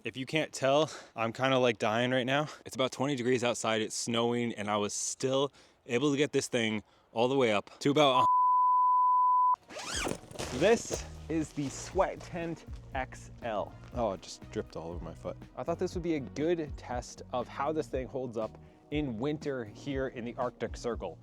If you can't tell, I'm kind of like dying right now. It's about 20 degrees outside, it's snowing, and I was still able to get this thing all the way up to about. This is the Sweat Tent XL. Oh, it just dripped all over my foot. I thought this would be a good test of how this thing holds up in winter here in the Arctic Circle,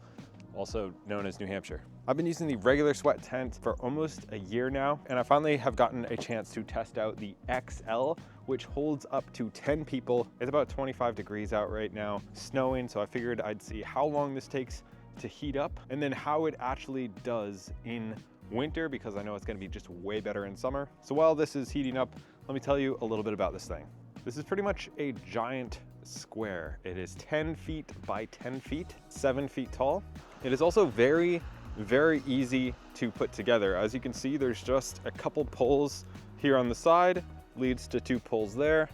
also known as New Hampshire. I've been using the regular Sweat Tent for almost a year now, and I finally have gotten a chance to test out the XL, which holds up to 10 people. It's about 25 degrees out right now, snowing, so I figured I'd see how long this takes to heat up and then how it actually does in winter, because I know it's gonna be just way better in summer. So while this is heating up, let me tell you a little bit about this thing. This is pretty much a giant square. It is 10 feet by 10 feet, 7 feet tall. It is also very, very easy to put together. As you can see, there's just a couple poles here on the side, leads to 2 poles there,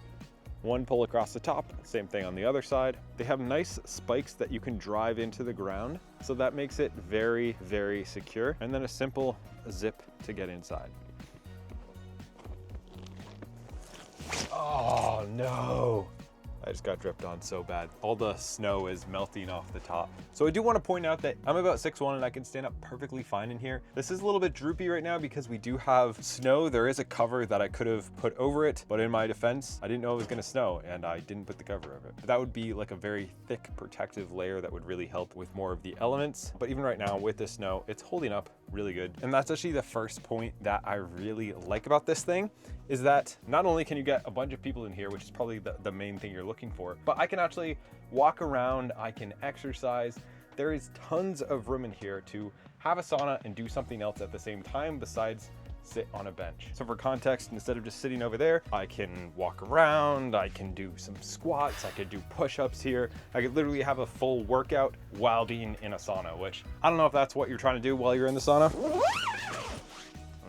1 pole across the top, same thing on the other side. They have nice spikes that you can drive into the ground, so that makes it very, very secure. And then a simple zip to get inside. Oh no! I just got dripped on so bad. All the snow is melting off the top. So I do want to point out that I'm about 6'1" and I can stand up perfectly fine in here. This is a little bit droopy right now because we do have snow. There is a cover that I could have put over it, but in my defense, I didn't know it was gonna snow and I didn't put the cover over it. That would be like a very thick protective layer that would really help with more of the elements. But even right now with the snow, it's holding up really good. And that's actually the first point that I really like about this thing, is that not only can you get a bunch of people in here, which is probably the main thing you're looking for, but I can actually walk around, I can exercise. There is tons of room in here to have a sauna and do something else at the same time besides sit on a bench. So for context, instead of just sitting over there, I can walk around, I can do some squats, I could do push-ups here. I could literally have a full workout while being in a sauna, which I don't know if that's what you're trying to do while you're in the sauna.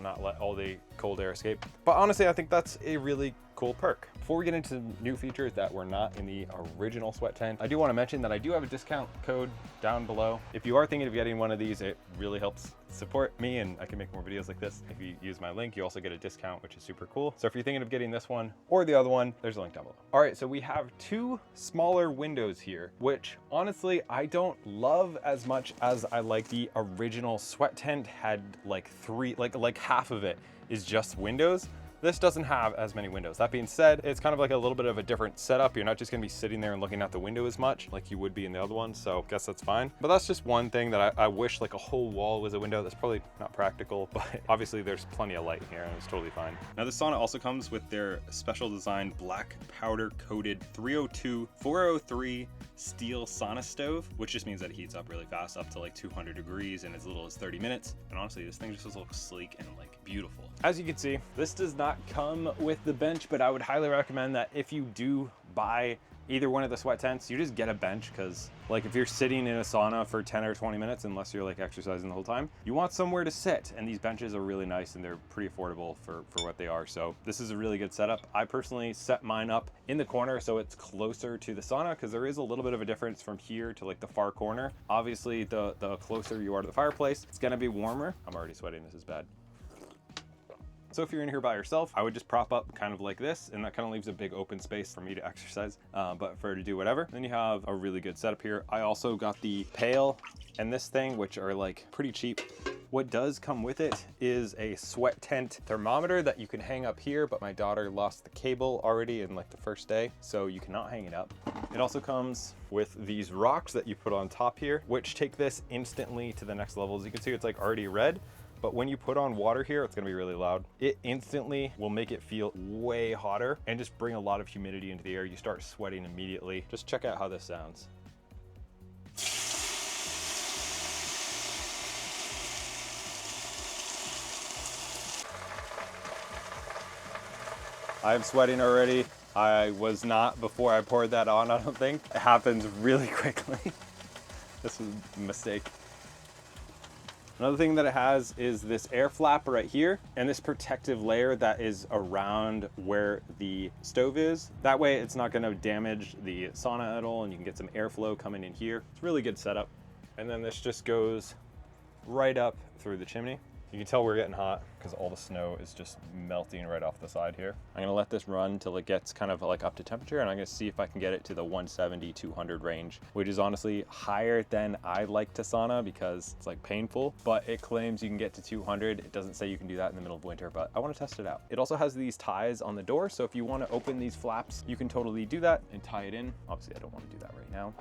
Not let all the cold air escape. But honestly, I think that's a really cool perk. Before we get into new features that were not in the original Sweat Tent, I do want to mention that I do have a discount code down below. If you are thinking of getting one of these, it really helps support me and I can make more videos like this. If you use my link, you also get a discount, which is super cool. So if you're thinking of getting this one or the other one, there's a link down below. All right, so we have 2 smaller windows here, which honestly, I don't love as much as I like the original Sweat Tent had like 3, like half of it is just windows. This doesn't have as many windows. That being said, it's kind of like a little bit of a different setup. You're not just gonna be sitting there and looking out the window as much like you would be in the other one, so I guess that's fine. But that's just one thing that I wish like a whole wall was a window. That's probably not practical, but obviously there's plenty of light here and it's totally fine. Now this sauna also comes with their special designed black powder coated 302-403 steel sauna stove, which just means that it heats up really fast, up to like 200 degrees in as little as 30 minutes. And honestly, this thing just looks sleek and like beautiful. As you can see, this does not come with the bench, but I would highly recommend that if you do buy either one of the Sweat Tents, you just get a bench, because like if you're sitting in a sauna for 10 or 20 minutes, unless you're like exercising the whole time, you want somewhere to sit, and these benches are really nice and they're pretty affordable for what they are. So this is a really good setup. I personally set mine up in the corner so it's closer to the sauna, because there is a little bit of a difference from here to like the far corner. Obviously the closer you are to the fireplace, it's gonna be warmer. I'm already sweating, this is bad. So if you're in here by yourself, I would just prop up kind of like this, and that kind of leaves a big open space for me to exercise, but for her to do whatever. Then you have a really good setup here. I also got the pail and this thing, which are like pretty cheap. What does come with it is a Sweat Tent thermometer that you can hang up here, but my daughter lost the cable already in like the first day, so you cannot hang it up. It also comes with these rocks that you put on top here, which take this instantly to the next level. As you can see, it's like already red. But when you put on water here, it's gonna be really loud. It instantly will make it feel way hotter and just bring a lot of humidity into the air. You start sweating immediately. Just check out how this sounds. I'm sweating already. I was not before I poured that on, I don't think. It happens really quickly. This was a mistake. Another thing that it has is this air flap right here and this protective layer that is around where the stove is. That way it's not gonna damage the sauna at all, and you can get some airflow coming in here. It's a really good setup. And then this just goes right up through the chimney. You can tell we're getting hot because all the snow is just melting right off the side here. I'm gonna let this run until it gets kind of like up to temperature, and I'm gonna see if I can get it to the 170, 200 range, which is honestly higher than I like to sauna because it's like painful, but it claims you can get to 200. It doesn't say you can do that in the middle of winter, but I wanna test it out. It also has these ties on the door, so if you wanna open these flaps, you can totally do that and tie it in. Obviously, I don't wanna do that right now.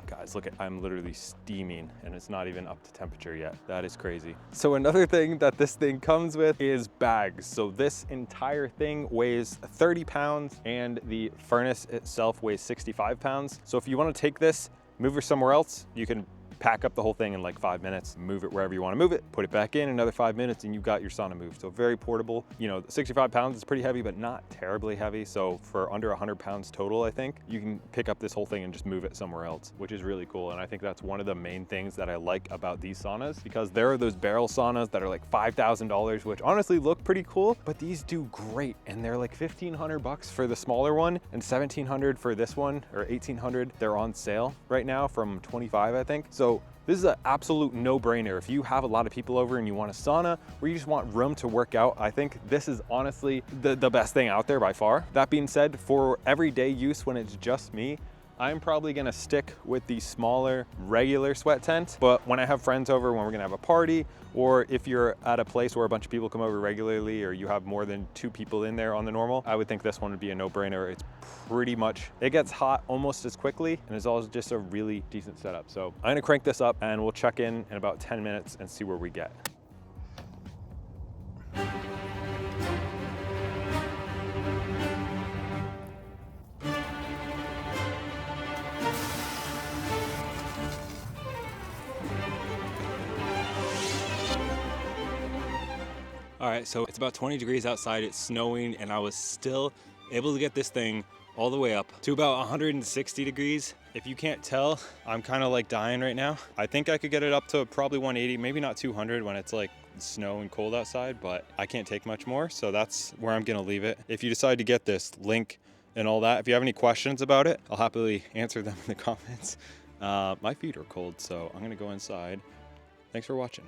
Guys, look at, I'm literally steaming and it's not even up to temperature yet. That is crazy. So another thing that this thing comes with is bags. So this entire thing weighs 30 pounds and the furnace itself weighs 65 pounds. So if you want to take this, move it somewhere else, you can pack up the whole thing in like 5 minutes, move it wherever you want to move it, put it back in another 5 minutes, and you've got your sauna moved. So very portable. You know, 65 pounds is pretty heavy, but not terribly heavy. So for under 100 pounds total, I think you can pick up this whole thing and just move it somewhere else, which is really cool. And I think that's one of the main things that I like about these saunas, because there are those barrel saunas that are like $5,000, which honestly look pretty cool, but these do great. And they're like 1,500 bucks for the smaller one and 1,700 for this one, or 1,800. They're on sale right now from 25, I think. So this is an absolute no-brainer. If you have a lot of people over and you want a sauna or you just want room to work out, I think this is honestly the best thing out there by far. That being said, for everyday use when it's just me, I'm probably gonna stick with the smaller regular sweat tent, but when I have friends over, when we're gonna have a party, or if you're at a place where a bunch of people come over regularly, or you have more than 2 people in there on the normal, I would think this one would be a no-brainer. It's pretty much, it gets hot almost as quickly, and it's also just a really decent setup. So I'm gonna crank this up and we'll check in about 10 minutes and see where we get. All right, so it's about 20 degrees outside, it's snowing, and I was still able to get this thing all the way up to about 160 degrees. If you can't tell, I'm kind of like dying right now. I think I could get it up to probably 180, maybe not 200 when it's like snow and cold outside, but I can't take much more, so that's where I'm gonna leave it. If you decide to get this, link and all that, if you have any questions about it, I'll happily answer them in the comments. My feet are cold, so I'm gonna go inside. Thanks for watching.